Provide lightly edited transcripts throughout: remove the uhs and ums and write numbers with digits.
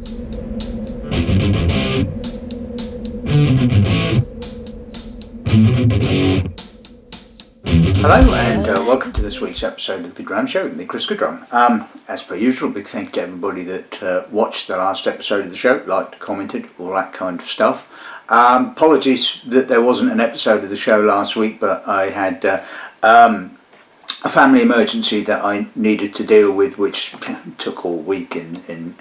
Hello and welcome to this week's episode of the Goodrum Show with me, Chris Goodrum. As per usual, big thank you to everybody that watched the last episode of the show, liked, commented, all that kind of stuff. Apologies that there wasn't an episode of the show last week, but I had a family emergency that I needed to deal with, which took all week in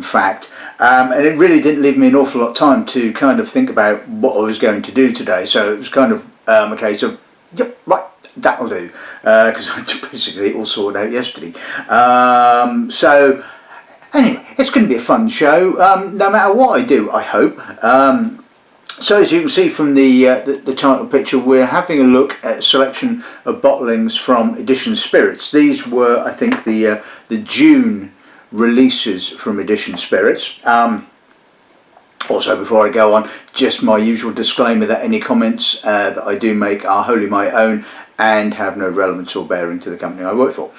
fact, and it really didn't leave me an awful lot of time to kind of think about what I was going to do today. So it was kind of a case of, yep, right, that'll do, because I basically all sorted out yesterday. So anyway, it's going to be a fun show, no matter what I do, I hope. So as you can see from the title picture, we're having a look at a selection of bottlings from Edition Spirits. These were, I think, the June releases from Edition Spirits. Also, before I go on, just my usual disclaimer that any comments that I do make are wholly my own and have no relevance or bearing to the company I work for.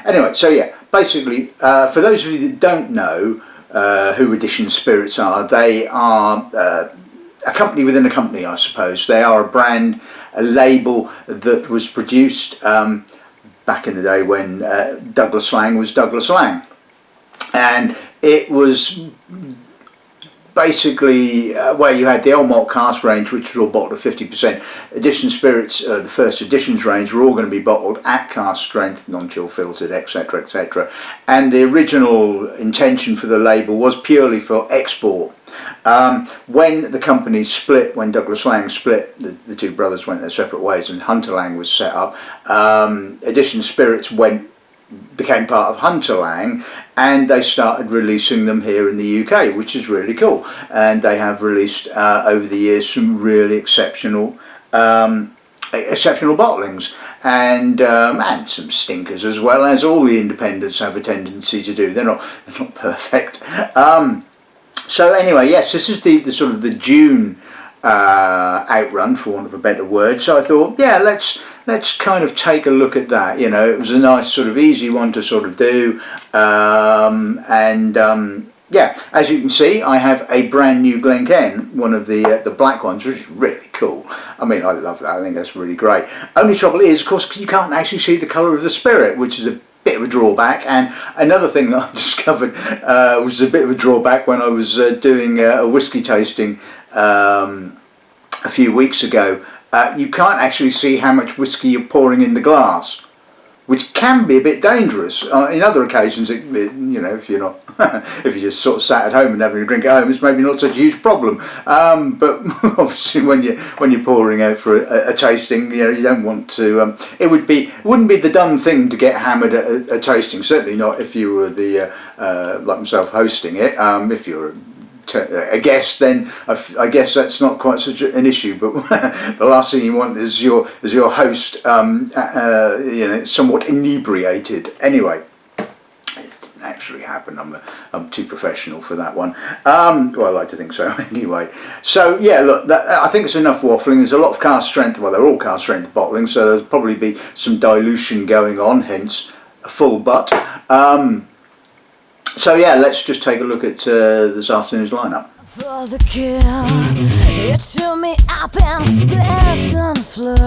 Anyway, so yeah, basically, for those of you that don't know who Edition Spirits are, they are a company within a company, I suppose. They are a brand, a label that was produced back in the day when Douglas Lang was Douglas Lang. And it was basically where you had the old Malt cask range, which was all bottled at 50%. Edition Spirits, the first editions range, were all going to be bottled at cask strength, non-chill filtered, etc, etc. And the original intention for the label was purely for export. When the company split, when Douglas Lang split, the two brothers went their separate ways and Hunter Lang was set up, Edition Spirits became part of Hunter Lang, and they started releasing them here in the UK, which is really cool. And they have released over the years some really exceptional bottlings, and some stinkers as well, as all the independents have a tendency to do. They're not perfect. So anyway, yes, this is the sort of the June outrun, for want of a better word. So I thought, yeah, let's kind of take a look at that. You know, it was a nice sort of easy one to sort of do, yeah, as you can see, I have a brand new Glencairn, one of the black ones, which is really cool. I mean, I love that. I think that's really great. Only trouble is, of course, you can't actually see the colour of the spirit, which is a bit of a drawback. And another thing that I discovered was a bit of a drawback when I was doing a whiskey tasting a few weeks ago. You can't actually see how much whiskey you're pouring in the glass, which can be a bit dangerous. In other occasions, you know, if you're not, if you just sort of sat at home and having a drink at home, it's maybe not such a huge problem. But obviously, when you're pouring out for a tasting, you know, you don't want to. It wouldn't be the done thing to get hammered at a tasting. Certainly not if you were like myself hosting it. If you're a guest, then I guess that's not quite such an issue. But the last thing you want is your host, you know, somewhat inebriated. Anyway, it didn't actually happen. I'm too professional for that one. Well, I like to think so. Anyway, so yeah, look, I think it's enough waffling. There's a lot of cask strength. Well, they're all cask strength bottling, so there'll probably be some dilution going on. Hence, a full butt. So yeah, let's just take a look at this afternoon's lineup.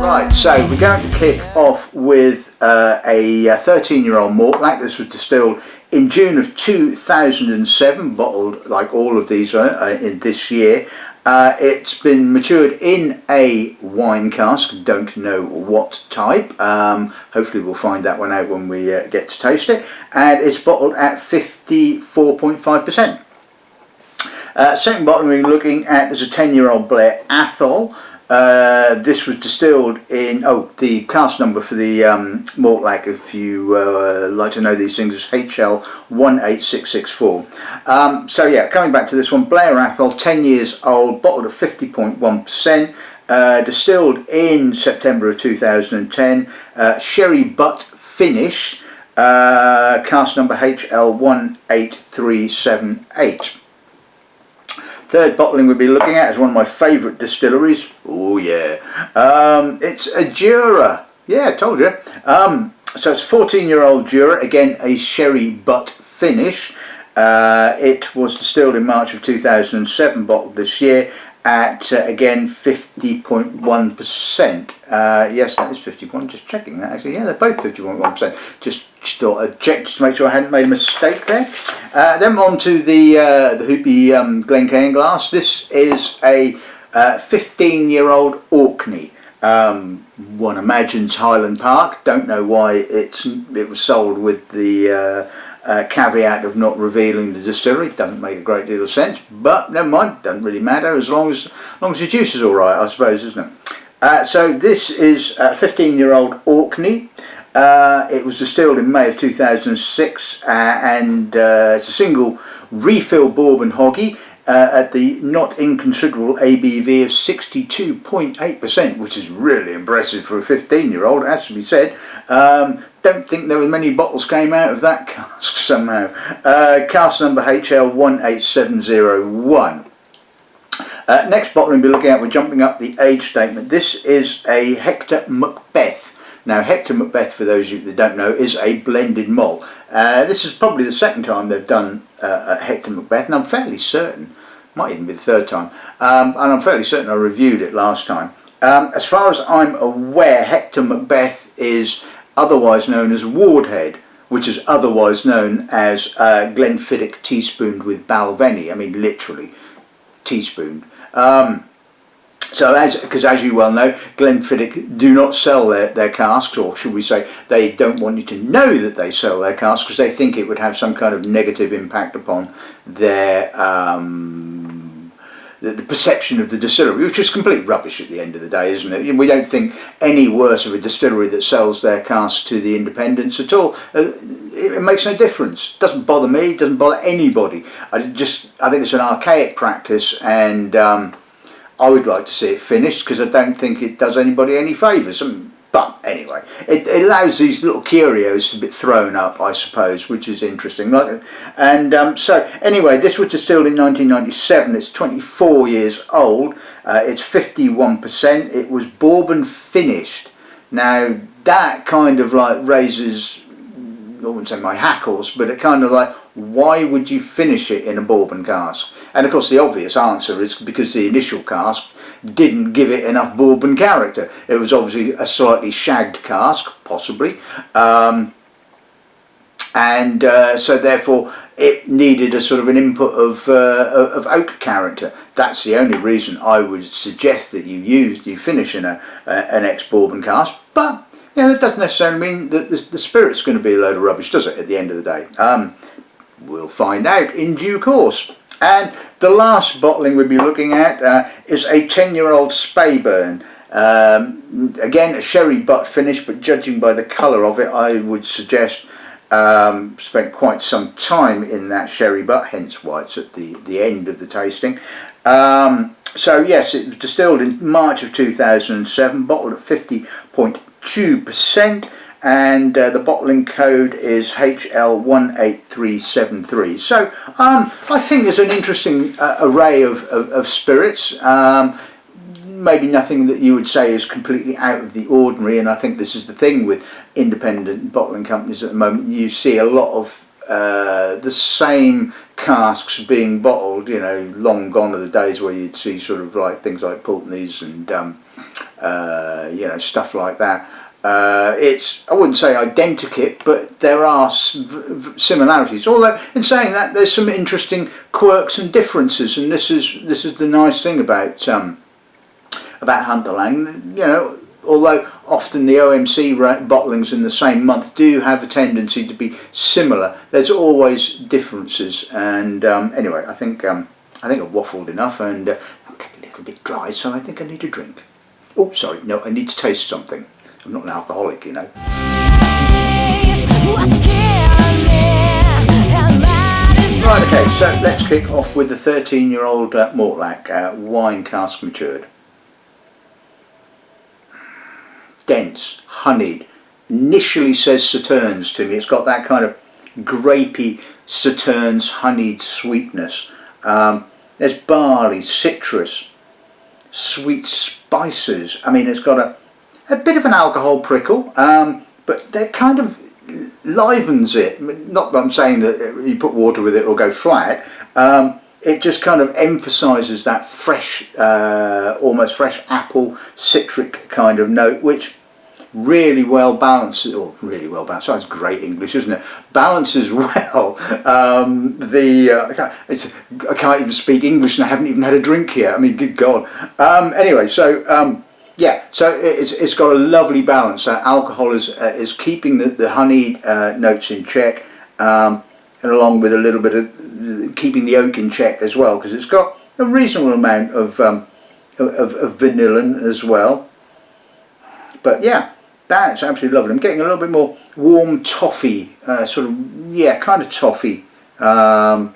Right, so we're going to kick off with a 13-year-old Mortlach. This was distilled in June of 2007, bottled like all of these in this year. It's been matured in a wine cask, don't know what type. Hopefully we'll find that one out when we get to taste it. And it's bottled at 54.5%. Second bottle we're looking at is a 10-year-old Blair Athol. This was distilled in, the cask number for the Mortlach, if you like to know these things, is HL18664. So yeah, coming back to this one, Blair Athol, 10 years old, bottled at 50.1%, distilled in September of 2010, sherry butt finish, cask number HL18378. Third bottling we'll be looking at is one of my favourite distilleries. Oh yeah, it's a Jura. Yeah, I told you. So it's a 14-year-old Jura, again a sherry butt finish. It was distilled in March of 2007, bottled this year at again 50.1%. Yes, that is 50. Just checking that actually. Yeah, they're both 50.1%. Just thought I'd check just to make sure I hadn't made a mistake there. Then on to the Hoopy Glencairn glass. This is a 15-year-old Orkney. One imagines Highland Park. Don't know why it was sold with the caveat of not revealing the distillery. Doesn't make a great deal of sense, but never mind, doesn't really matter as long as the juice is alright, I suppose, isn't it? So this is a 15-year-old Orkney. It was distilled in May of 2006 and it's a single refill bourbon hoggy at the not inconsiderable ABV of 62.8%, which is really impressive for a 15-year-old, it has to be said. Don't think there were many bottles came out of that cask somehow. Cask number HL18701. Next bottle we'll be looking at, we're jumping up the age statement. This is a Hector Macbeth. Now, Hector Macbeth, for those of you that don't know, is a blended malt. This is probably the second time they've done a Hector Macbeth, and I'm fairly certain, might even be the third time, and I'm fairly certain I reviewed it last time. As far as I'm aware, Hector Macbeth is otherwise known as Wardhead, which is otherwise known as Glenfiddich teaspooned with Balvenie. I mean, literally teaspooned. So, because as you well know, Glenfiddich do not sell their casks, or should we say, they don't want you to know that they sell their casks because they think it would have some kind of negative impact upon their the perception of the distillery, which is complete rubbish at the end of the day, isn't it? We don't think any worse of a distillery that sells their casks to the independents at all. It makes no difference. It doesn't bother me. It doesn't bother anybody. I think it's an archaic practice, and I would like to see it finished because I don't think it does anybody any favours. But anyway, it allows these little curios to be thrown up, I suppose, which is interesting. So anyway, this was distilled in 1997. It's 24 years old. It's 51%. It was bourbon finished. Now that kind of like raises, I wouldn't say my hackles, but it kind of like, why would you finish it in a bourbon cask? And of course the obvious answer is because the initial cask didn't give it enough bourbon character. It was obviously a slightly shagged cask, possibly, so therefore it needed a sort of an input of oak character. That's the only reason I would suggest that you finish in an ex-bourbon cask. But that doesn't necessarily mean that the spirit's going to be a load of rubbish, does it, at the end of the day? We'll find out in due course. And the last bottling we'll be looking at is a 10-year-old Spayburn. Again, a sherry butt finish, but judging by the colour of it, I would suggest spent quite some time in that sherry butt, hence why it's at the end of the tasting. So yes, it was distilled in March of 2007, bottled at 50.2%. And the bottling code is HL18373. So I think there's an interesting array of spirits. Maybe nothing that you would say is completely out of the ordinary, and I think this is the thing with independent bottling companies at the moment. You see a lot of the same casks being bottled. Long gone are the days where you'd see sort of like things like Pulteney's and stuff like that. It's, I wouldn't say identikit, but there are similarities. Although in saying that, there's some interesting quirks and differences, and this is the nice thing about Hunter Lang. Although often the OMC bottlings in the same month do have a tendency to be similar, there's always differences. And anyway, I think I've waffled enough, and I'm getting a little bit dry, so I think I need a drink. Oh, sorry, no, I need to taste something. I'm not an alcoholic, Right, okay, so let's kick off with the 13-year-old Mortlach, wine cask matured. Dense, honeyed, initially says Sauternes to me. It's got that kind of grapey Sauternes honeyed sweetness. There's barley, citrus, sweet spices. I mean, it's got a bit of an alcohol prickle, but they're kind of livens it. Not that I'm saying that you put water with it or go flat. It just kind of emphasises that fresh, almost fresh apple, citric kind of note, which really well balances, or really well balanced. That's great English, isn't it? Balances well. I can't even speak English, and I haven't even had a drink yet. I mean, good God. Anyway, so yeah, so it's got a lovely balance. Alcohol is keeping the honey notes in check, and along with a little bit of keeping the oak in check as well, because it's got a reasonable amount of vanillin as well. But yeah, that's absolutely lovely. I'm getting a little bit more warm toffee, sort of, yeah, kind of toffee. Yeah,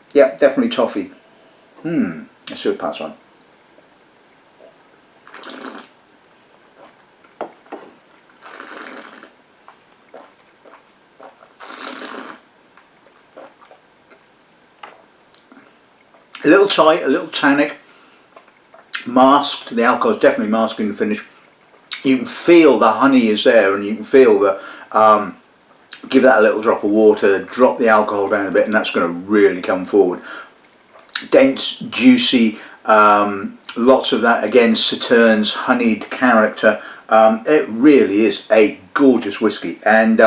definitely toffee. Let's see what pass on. A little tight, a little tannic, masked. The alcohol is definitely masking the finish. You can feel the honey is there, and you can feel that. Give that a little drop of water, drop the alcohol down a bit, and that's going to really come forward. Dense, juicy, lots of that, again, Sauternes, honeyed character. It really is a gorgeous whisky, and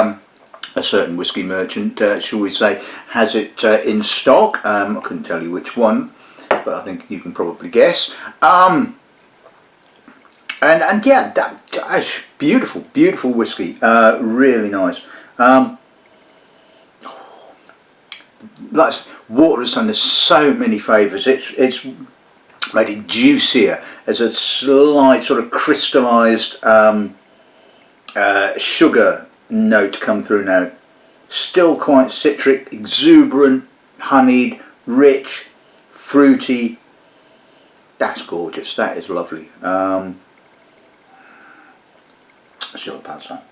a certain whisky merchant, shall we say, has it in stock. I couldn't tell you which one, but I think you can probably guess. And yeah, that's beautiful, beautiful whisky. Really nice. Like water has done this so many favours. It's made it juicier. There's a slight sort of crystallised sugar note come through now. Still quite citric, exuberant, honeyed, rich, fruity. That's gorgeous. That is lovely. Let's see what the pads are.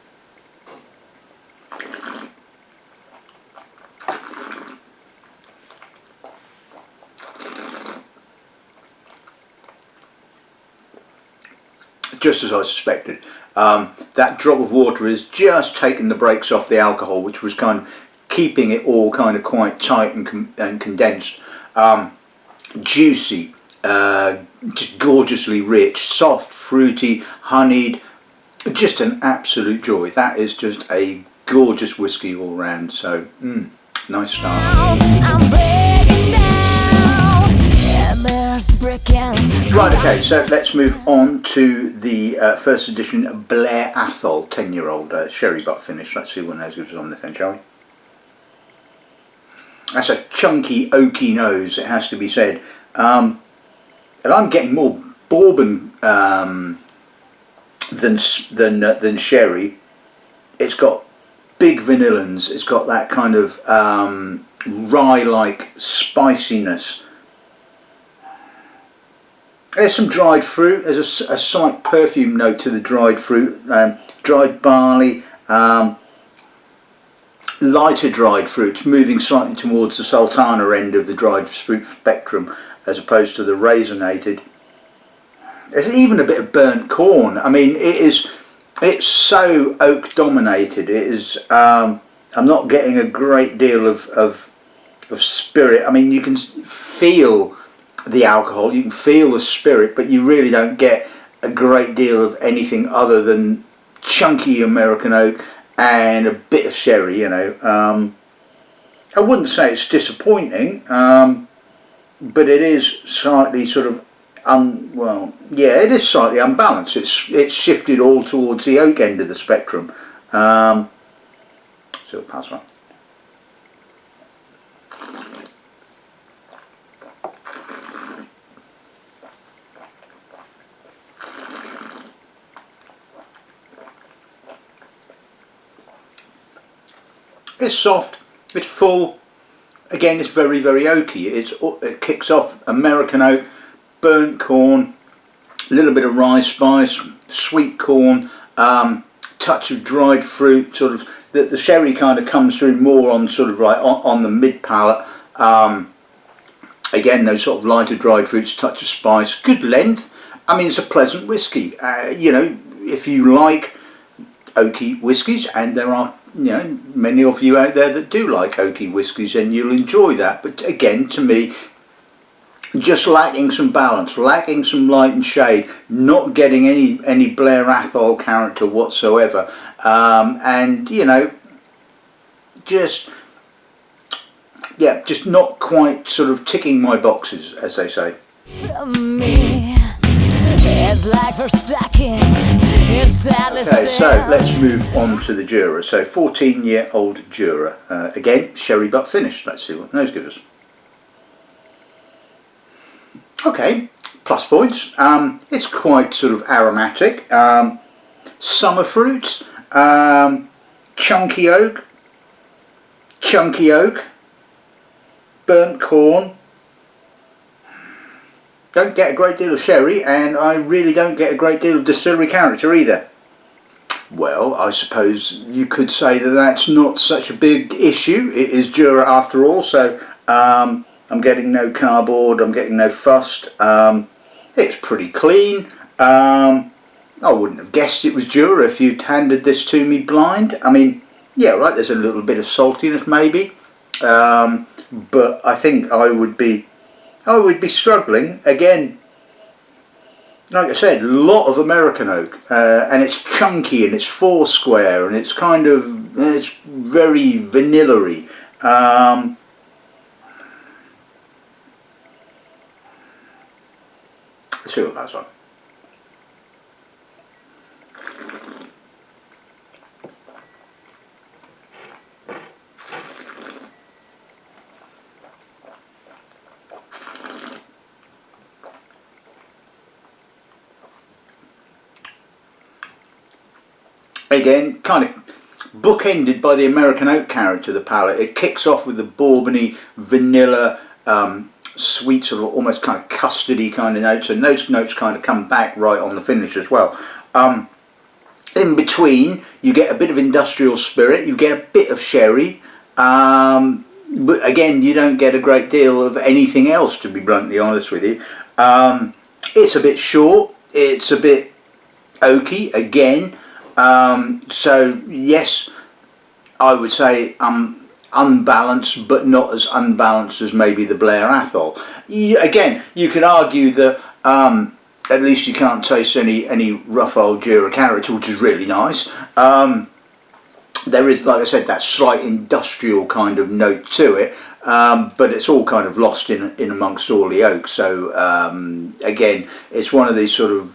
Just as I suspected. That drop of water is just taking the brakes off the alcohol, which was kind of keeping it all kind of quite tight and condensed. Juicy, just gorgeously rich, soft, fruity, honeyed, just an absolute joy. That is just a gorgeous whisky all round. So, nice start. Right, okay, so let's move on to the first edition Blair Athol 10-year-old sherry butt finish. Let's see what those gives us on this end, shall we? That's a chunky, oaky nose, it has to be said. And I'm getting more bourbon than sherry. It's got big vanillins. It's got that kind of rye-like spiciness. There's some dried fruit. There's a slight perfume note to the dried fruit, dried barley, lighter dried fruits, moving slightly towards the sultana end of the dried fruit spectrum, as opposed to the raisinated. There's even a bit of burnt corn. I mean, it's so oak dominated. It is. I'm not getting a great deal of spirit. I mean, you can feel the alcohol, you can feel the spirit, but you really don't get a great deal of anything other than chunky American oak and a bit of sherry, you know. I wouldn't say it's disappointing, but it is slightly sort of it is slightly unbalanced. It's shifted all towards the oak end of the spectrum. So we'll pass on. It's soft, it's full, again it's very, very oaky. It kicks off American oak, burnt corn, a little bit of rye spice, sweet corn, touch of dried fruit, sort of, the sherry kind of comes through more on sort of like on the mid palate. Again, those sort of lighter dried fruits, touch of spice, good length. I mean, it's a pleasant whiskey. You know, if you like oaky whiskies, and there are, you know, many of you out there that do like oaky whiskies, and you'll enjoy that. But again, to me, just lacking some balance, lacking some light and shade, not getting any Blair Athol character whatsoever, and you know, just not quite sort of ticking my boxes, as they say. From me, it's like for second, Okay, so let's move on to the Jura. So 14-year-old Jura. Again, sherry butt finish. Let's see what those give us. Okay, plus points. It's quite sort of aromatic. Summer fruits. Chunky oak. Burnt corn. Don't get a great deal of sherry, and I really don't get a great deal of distillery character either. Well, I suppose you could say that that's not such a big issue. It is Jura after all, so I'm getting no cardboard, I'm getting no fust. It's pretty clean. I wouldn't have guessed it was Jura if you'd handed this to me blind. I mean, yeah, right, there's a little bit of saltiness maybe, but I think I would be struggling. Again, like I said, a lot of American oak, and it's chunky and it's four square and it's kind of, it's very vanilla-y. Let's see what that's like. Again, kind of bookended by the American oak character, the palate. It kicks off with the bourbony, vanilla, sweet, sort of almost kind of custardy kind of notes, and those notes kind of come back right on the finish as well. In between, you get a bit of industrial spirit, you get a bit of sherry, but again, you don't get a great deal of anything else, to be bluntly honest with you. It's a bit short, it's a bit oaky again. So yes, I would say unbalanced, but not as unbalanced as maybe the Blair Athol. Again, you could argue that at least you can't taste any rough old Jura character, which is really nice. There is, like I said, that slight industrial kind of note to it, but it's all kind of lost in amongst all the oak. So again, it's one of these sort of,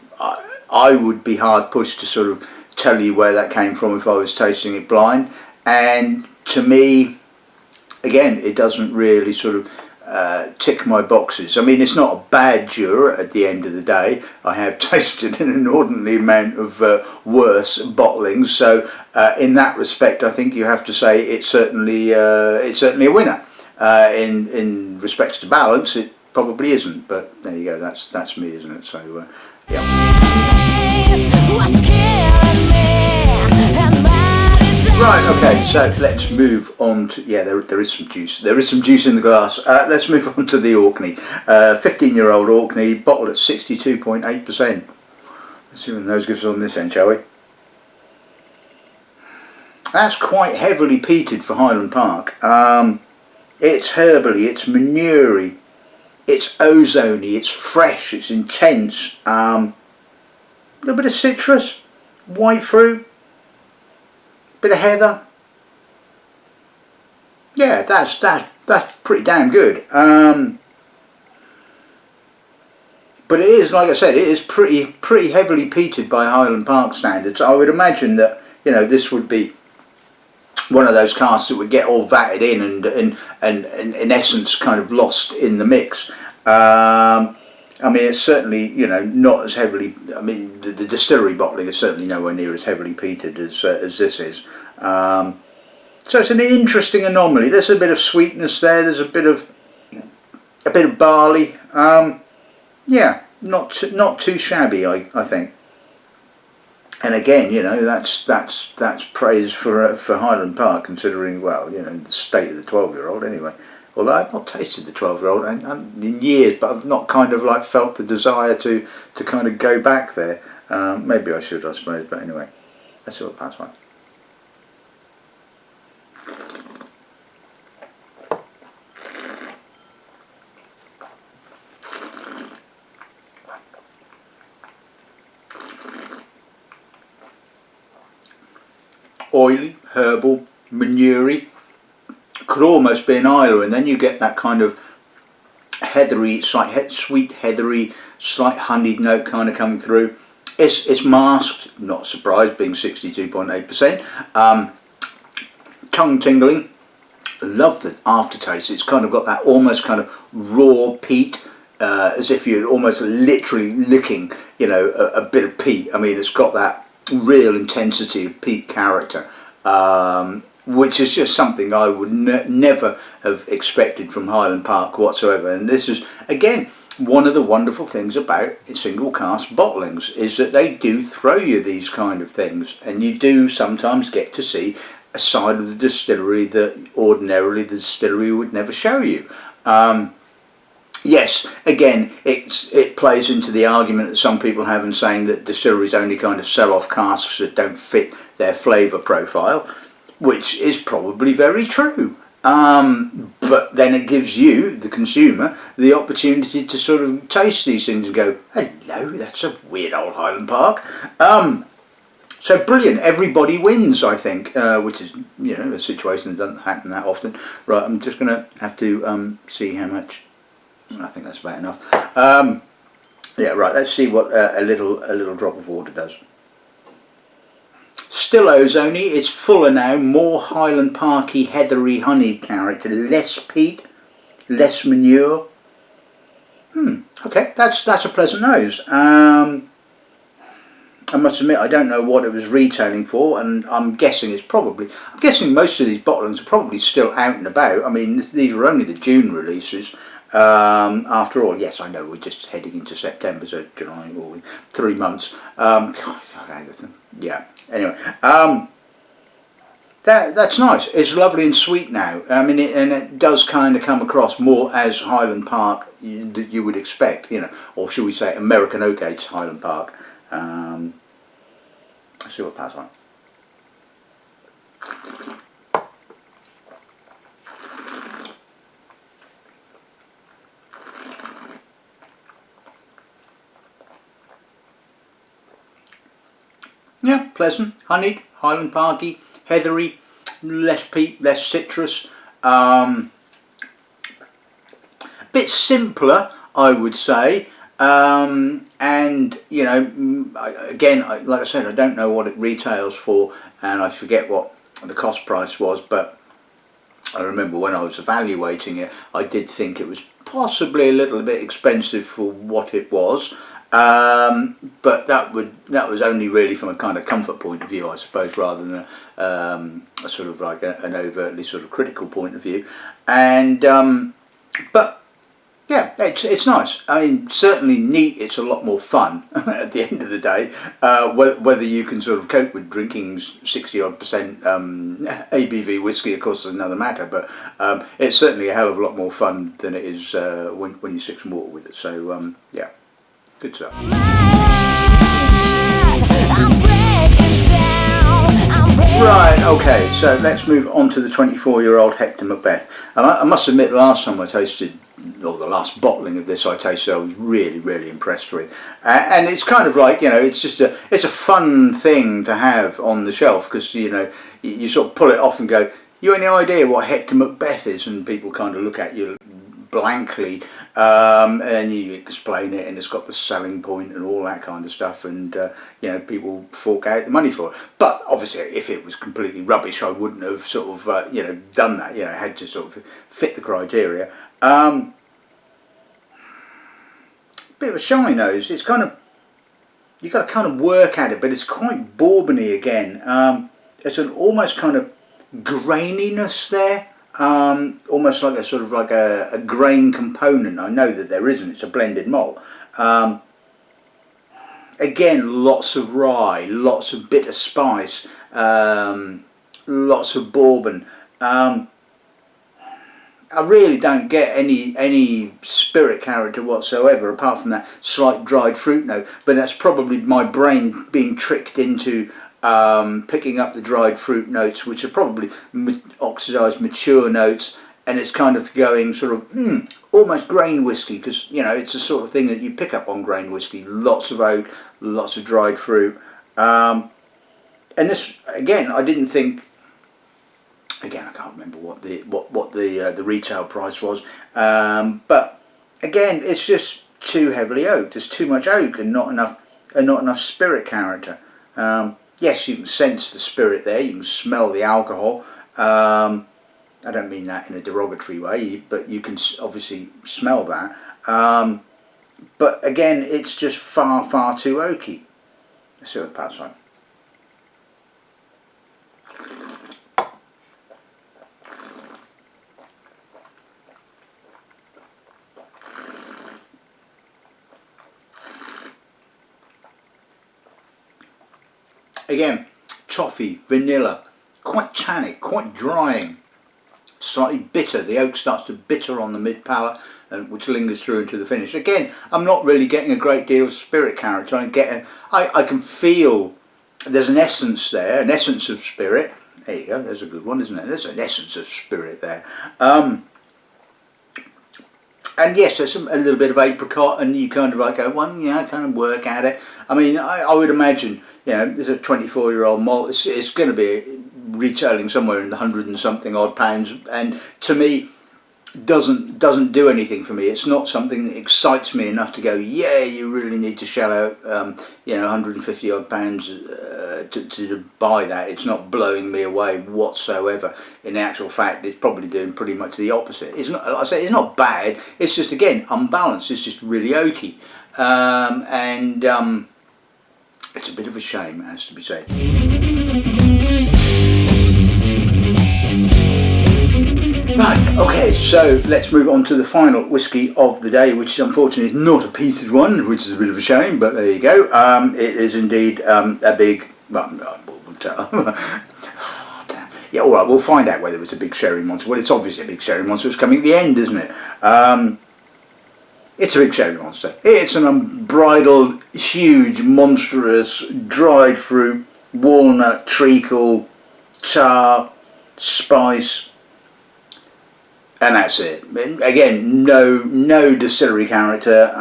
I would be hard pushed to sort of tell you where that came from if I was tasting it blind, and to me, again, it doesn't really sort of tick my boxes. I mean, it's not a bad Jura at the end of the day. I have tasted an inordinate amount of worse bottlings, so in that respect I think you have to say it's certainly a winner. In respects to balance, it probably isn't, but there you go, that's me, isn't it? So yeah. Right, okay, so let's move on to, yeah, there is some juice. There is some juice in the glass. Let's move on to the Orkney. 15-year-old Orkney, bottled at 62.8%. Let's see what those gives on this end, shall we? That's quite heavily peated for Highland Park. It's herbally, it's manurey, it's ozony, it's fresh, it's intense. A little bit of citrus, white fruit, bit of heather. Yeah, that's pretty damn good. But it is, like I said, it is pretty heavily peated by Highland Park standards. I would imagine that, you know, this would be one of those casks that would get all vatted in and in essence kind of lost in the mix. I mean, it's certainly, you know, not as heavily, I mean, the distillery bottling is certainly nowhere near as heavily peated as this is. So it's an interesting anomaly. There's a bit of sweetness there, there's a bit of barley. Yeah, not too shabby, I think. And again, you know, that's praise for Highland Park, considering, well, you know, the state of the 12-year-old anyway. Although I've not tasted the 12-year-old in years, but I've not kind of like felt the desire to kind of go back there. Maybe I should, I suppose, but anyway. Let's see what the past one. Oily, herbal, manure-y. Could almost be an Islay, and then you get that kind of heathery, sweet heathery, slight honeyed note kind of coming through. It's masked, not surprised, being 62.8%. Tongue tingling. Love the aftertaste. It's kind of got that almost kind of raw peat, as if you're almost literally licking, you know, a bit of peat. I mean, it's got that real intensity of peat character, which is just something I would never have expected from Highland Park whatsoever. And this is, again, one of the wonderful things about single cask bottlings, is that they do throw you these kind of things, and you do sometimes get to see a side of the distillery that ordinarily the distillery would never show you. Yes, again, it plays into the argument that some people have in saying that distilleries only kind of sell off casks that don't fit their flavour profile, which is probably very true. But then it gives you, the consumer, the opportunity to sort of taste these things and go, hello, that's a weird old Highland Park. So brilliant, everybody wins, I think, which is, you know, a situation that doesn't happen that often. Right, I'm just going to have to see how much. I think that's about enough. Yeah, right, let's see what a little drop of water does. Still ozony, it's fuller now, more Highland Parky, heathery, honeyed character, less peat, less manure. Okay, that's a pleasant nose. I must admit, I don't know what it was retailing for, and I'm guessing most of these bottlings are probably still out and about. I mean, these are only the June releases. After all, yes, I know we're just heading into September, so July, 3 months. Yeah. Anyway, that's nice. It's lovely and sweet now. I mean, it does kind of come across more as Highland Park that you would expect, you know, or should we say American Oak Aged Highland Park. Let's see what pass on. Yeah, pleasant, honeyed, Highland Parky, heathery, less peat, less citrus. A bit simpler, I would say. And, you know, again, like I said, I don't know what it retails for, and I forget what the cost price was, but I remember when I was evaluating it, I did think it was possibly a little bit expensive for what it was. But that was only really from a kind of comfort point of view, I suppose, rather than a sort of like an overtly sort of critical point of view. And but yeah, it's nice. I mean, certainly neat. It's a lot more fun at the end of the day. Whether you can sort of cope with drinking 60-odd% ABV whiskey, of course, is another matter. But it's certainly a hell of a lot more fun than it is when you stick some water with it. So yeah. Good stuff. Right, okay, so let's move on to the 24-year-old Hector Macbeth. And I must admit, the last time I tasted, or the last bottling of this I tasted, I was really impressed with. And it's kind of like, you know, it's a fun thing to have on the shelf, because, you know, you sort of pull it off and go, you any idea what Hector Macbeth is? And people kind of look at you blankly, and you explain it, and it's got the selling point and all that kind of stuff, and you know, people fork out the money for it. But obviously, if it was completely rubbish, I wouldn't have sort of you know, done that. You know, had to sort of fit the criteria. Bit of a shy nose. It's kind of, you've got to kind of work at it, but it's quite bourbony again. It's an almost kind of graininess there. Almost like a sort of like a grain component. I know that there isn't, it's a blended malt. Again, lots of rye, lots of bitter spice, lots of bourbon. I really don't get any spirit character whatsoever, apart from that slight dried fruit note, but that's probably my brain being tricked into picking up the dried fruit notes, which are probably oxidised mature notes, and it's kind of going sort of almost grain whiskey, because you know it's the sort of thing that you pick up on grain whiskey. Lots of oak, lots of dried fruit, and this again, I didn't think. Again, I can't remember what the retail price was, but again, it's just too heavily oaked. There's too much oak and not enough spirit character. Yes, you can sense the spirit there. You can smell the alcohol. I don't mean that in a derogatory way, but you can obviously smell that. But again, it's just far too oaky. Let's see what the pass on. Again, toffee, vanilla, quite tannic, quite drying, slightly bitter. The oak starts to bitter on the mid palate, which lingers through into the finish. Again, I'm not really getting a great deal of spirit character. I can feel there's an essence there, an essence of spirit. There you go. There's a good one, isn't it? There's an essence of spirit there. And yes, there's a little bit of apricot, and you kind of like go, well, yeah, I kind of work at it. I mean, I would imagine, you know, there's a 24-year-old malt. It's going to be retailing somewhere in the 100 and something odd pounds, and to me, doesn't do anything for me. It's not something that excites me enough to go, yeah, you really need to shell out, you know, 150 odd pounds to buy that. It's not blowing me away whatsoever. In actual fact, it's probably doing pretty much the opposite. It's not, like I say, it's not bad. It's just, again, unbalanced. It's just really oaky, and it's a bit of a shame, it has to be said. Right, okay, so let's move on to the final whisky of the day, which unfortunately is not a peated one, which is a bit of a shame, but there you go. It is indeed a big, well, we'll tell. Yeah, alright, we'll find out whether it's a big sherry monster. Well, it's obviously a big sherry monster. It's coming at the end, isn't it? It's a big sherry monster. It's an unbridled, huge, monstrous, dried fruit, walnut, treacle, tar, spice, and that's it. Again, no distillery character.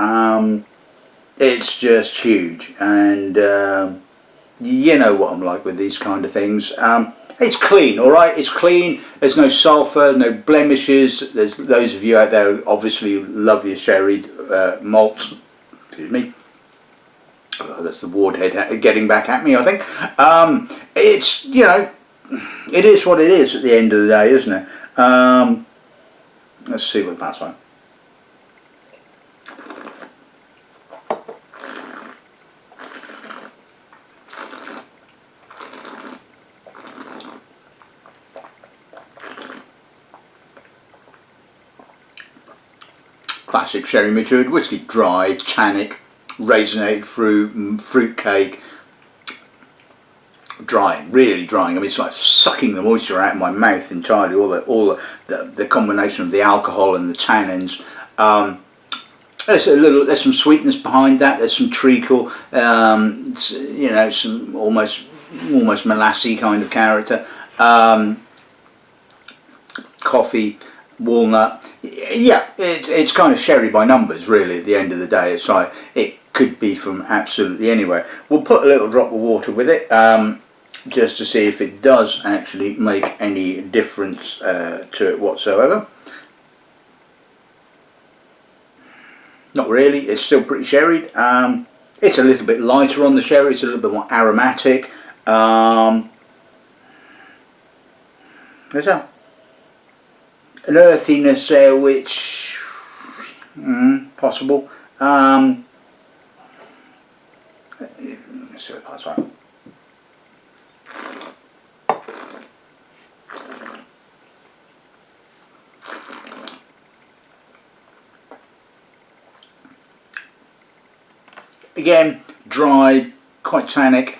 It's just huge, and you know what I'm like with these kind of things. It's clean, all right. It's clean. There's no sulphur, no blemishes. There's those of you out there who obviously love your sherry malt. Excuse me. Oh, that's the ward head getting back at me, I think. It's, you know, it is what it is at the end of the day, isn't it? Let's see what the pass on. Classic sherry matured whiskey, dry, tannic, raisinated fruit cake, drying, really drying. I mean, it's like sucking the moisture out of my mouth entirely. All the combination of the alcohol and the tannins. There's some sweetness behind that. There's some treacle. You know, some almost molassy kind of character. Coffee, walnut. Yeah, it's kind of sherry by numbers, really. At the end of the day, it's like it could be from absolutely anywhere. We'll put a little drop of water with it, just to see if it does actually make any difference to it whatsoever. Not really. It's still pretty sherried. It's a little bit lighter on the sherry. It's a little bit more aromatic. There's an earthiness there, which possible. Let's see what that's right. Again, dry, quite tannic.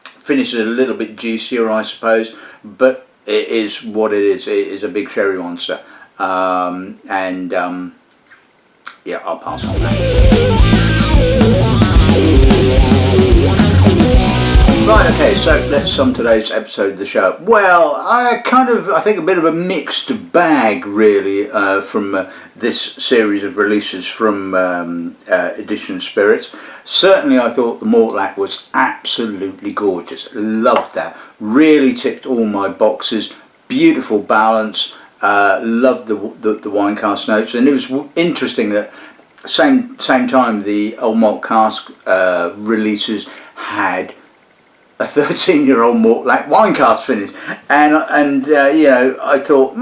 Finishes a little bit juicier, I suppose, but it is what it is. It is a big sherry monster, and yeah, I'll pass on that. Right, okay, so let's sum today's episode of the show. Well, I think a bit of a mixed bag, really, from this series of releases from Edition Spirits. Certainly, I thought the Mortlach was absolutely gorgeous. Loved that. Really ticked all my boxes. Beautiful balance. Loved the wine cask notes, and it was interesting that same time the Old Malt Cask releases had a 13-year-old Mortlach wine cask finish, and you know, I thought,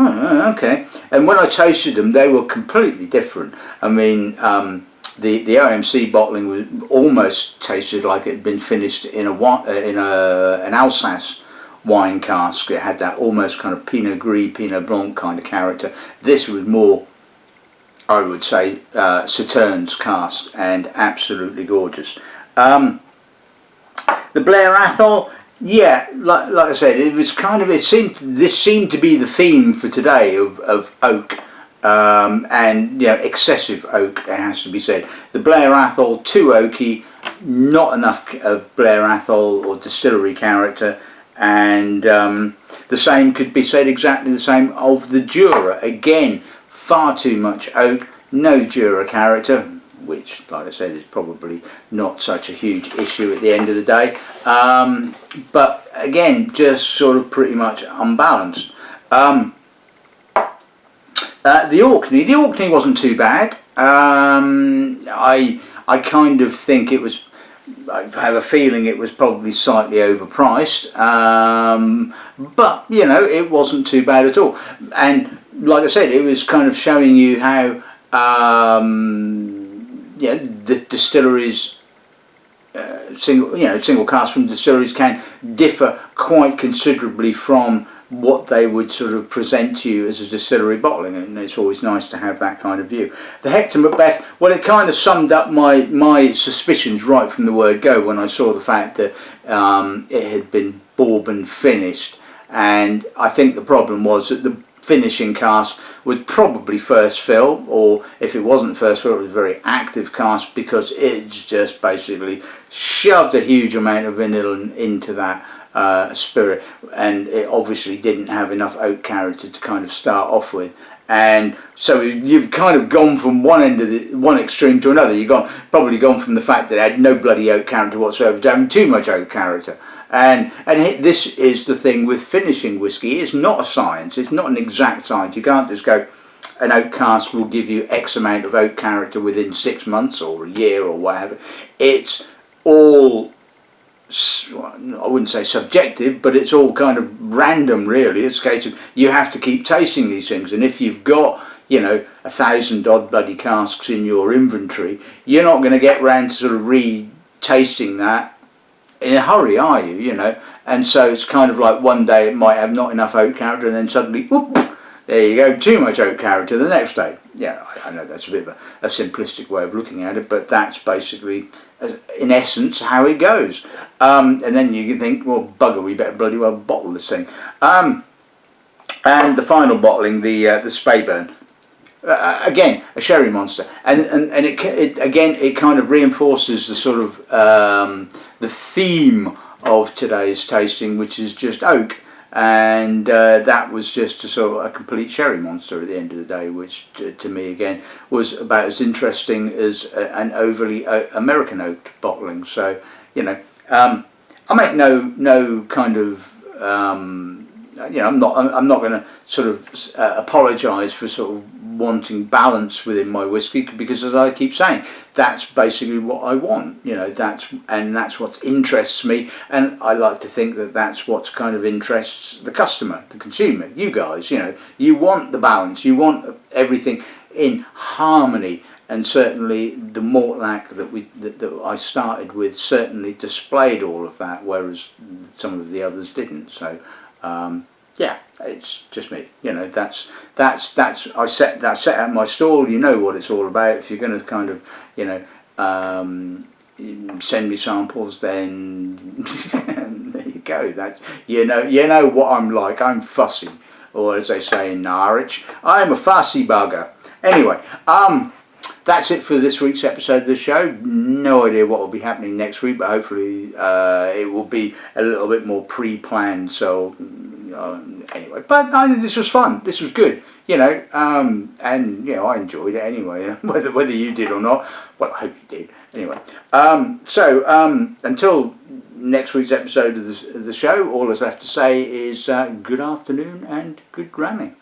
okay. And when I tasted them, they were completely different. I mean, the OMC bottling was almost tasted like it had been finished in an Alsace wine cask. It had that almost kind of Pinot Gris, Pinot Blanc kind of character. This was more, I would say, Sauternes cask, and absolutely gorgeous. The Blair Athol, yeah, like I said, it was kind of, this seemed to be the theme for today of oak, and you know, excessive oak, it has to be said. The Blair Athol, too oaky, not enough of Blair Athol or distillery character, and the same could be said, exactly the same of the Jura. Again, far too much oak, no Jura character, which, like I said, is probably not such a huge issue at the end of the day. But again, just sort of pretty much unbalanced. The Orkney wasn't too bad. I kind of think it was, I have a feeling it was probably slightly overpriced. But, you know, it wasn't too bad at all. And like I said, it was kind of showing you how yeah, the distilleries, single cask from distilleries can differ quite considerably from what they would sort of present to you as a distillery bottling, and it's always nice to have that kind of view. The Hector Macbeth, well, it kind of summed up my suspicions right from the word go when I saw the fact that it had been bourbon finished, and I think the problem was that the finishing cask was probably first fill, or if it wasn't first fill, it was a very active cask, because it's just basically shoved a huge amount of vanilla into that spirit, and it obviously didn't have enough oak character to kind of start off with. And so you've kind of gone from one extreme to another. You've probably gone from the fact that it had no bloody oak character whatsoever to having too much oak character. And this is the thing with finishing whiskey. It's not a science. It's not an exact science. You can't just go, an oak cask will give you X amount of oak character within 6 months or a year or whatever. It's all, I wouldn't say subjective, but it's all kind of random, really. It's a case of you have to keep tasting these things. And if you've got, you know, 1,000 odd bloody casks in your inventory, you're not going to get round to sort of re-tasting that in a hurry, are you? You know, and so it's kind of like one day it might have not enough oak character, and then suddenly, whoop, there you go, too much oak character the next day. Yeah, I know that's a bit of a simplistic way of looking at it, but that's basically, in essence, how it goes. And then you can think, well, bugger, we better bloody well bottle this thing. And the final bottling, the Spayburn. Again, a sherry monster, and it kind of reinforces the sort of the theme of today's tasting, which is just oak, and that was just a sort of a complete sherry monster at the end of the day, which to me again was about as interesting as an overly American oaked bottling. So, you know, I make no kind of you know, I'm not going to sort of apologise for sort of wanting balance within my whiskey, because, as I keep saying, that's basically what I want. You know, that's what interests me, and I like to think that that's what kind of interests the customer, the consumer, you guys. You know, you want the balance, you want everything in harmony, and certainly the Mortlach that I started with certainly displayed all of that, whereas some of the others didn't. So. Yeah, it's just me. You know, that's I set out my stall. You know what it's all about. If you're going to kind of, you know, send me samples, then there you go. That you know what I'm like. I'm fussy, or as they say in Norwich, I'm a fussy bugger. Anyway, that's it for this week's episode of the show. No idea what will be happening next week, but hopefully it will be a little bit more pre-planned. So anyway, but this was fun. This was good, and I enjoyed it anyway. Whether you did or not, well, I hope you did. Anyway, until next week's episode of the show, all that's left to say is good afternoon and good dramming.